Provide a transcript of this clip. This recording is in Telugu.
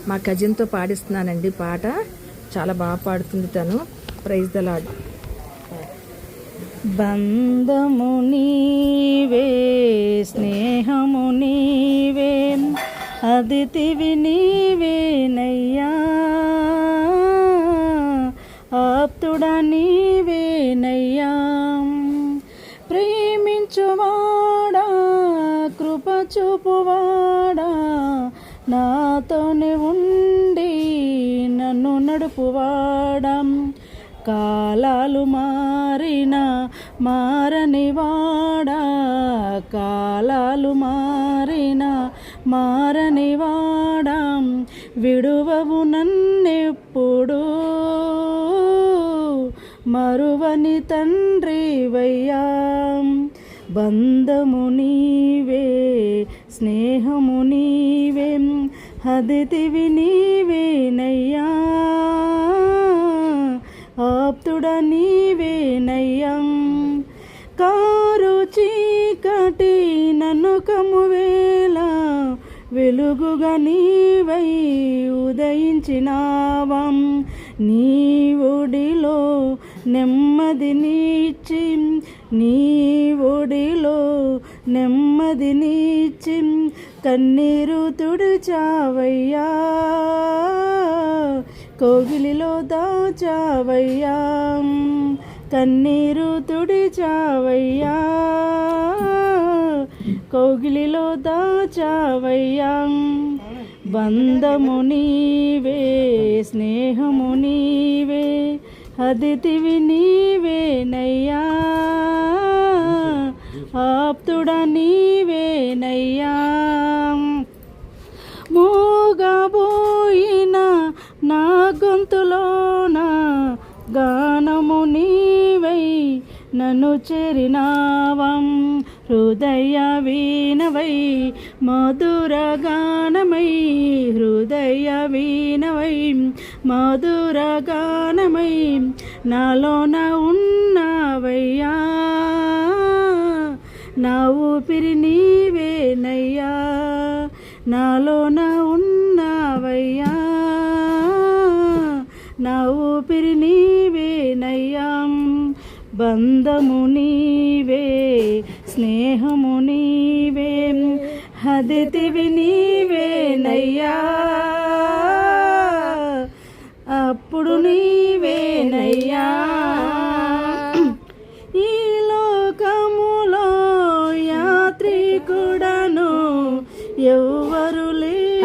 మా కజిన్తో పాడిస్తున్నానండి పాట. చాలా బాగా పాడుతుంది తను. Praise the lord. బంధము నీవే, స్నేహము నీవే, అదితివి నీవేనయ్యా, ఆప్తుడా నీవేనయ్యా, ప్రేమించువాడా, కృప చూపువాడా, నాతోనే ఉండి నన్ను నడుపువాడా, కాలాలు మారిన మారనివాడా, కాలాలు మారిన మారనివాడా, విడువవు నన్నెప్పుడు, మరువని తండ్రివయ్యా, బంధము నీవే, స్నేహము నీవే, అదితివి నీవేనయ్యా, ఆప్తుడా నీవేనయ్యా, కారు చీకటి నన్ను కమ్మువేళ, వెలుగుగా నీవై ఉదయించినావా, నీ ఒడిలో నెమ్మదినిచ్చి, నీ ఒడిలో నెమ్మదినిచ్చి, కన్నీరు తుడిచావయ్యా, కోగిలిలో దాచావయ్యా, కన్నీరు తుడిచావయ్యా, కోగిలిలో దాచావయ్యా, బంధము నీవే, స్నేహము నీవే, అదితివి నీవేనయ్యా, ఆప్తుడా నీవేనయ్యా, మూగబోయిన నా గొంతులోన గానము నీవై నన్ను చేరినావా, హృదయ వీణవై మధుర గానమై, హృదయ వీణవై మధుర గానమై, నాలోన ఉన్నావయ్యా, నా ఊపిరి నీవేనయ్యా, నాలోన ఉన్నావయ్యా, నా ఊపిరి నీవేనయ్యా, బంధము నీవే, స్నేహము నీవే, అదితివి నీవేనయ్యా, అప్పుడు నీవేనయ్యా, ఈ లోకములో యాత్రికుడను ఎవ్వరు లేరు.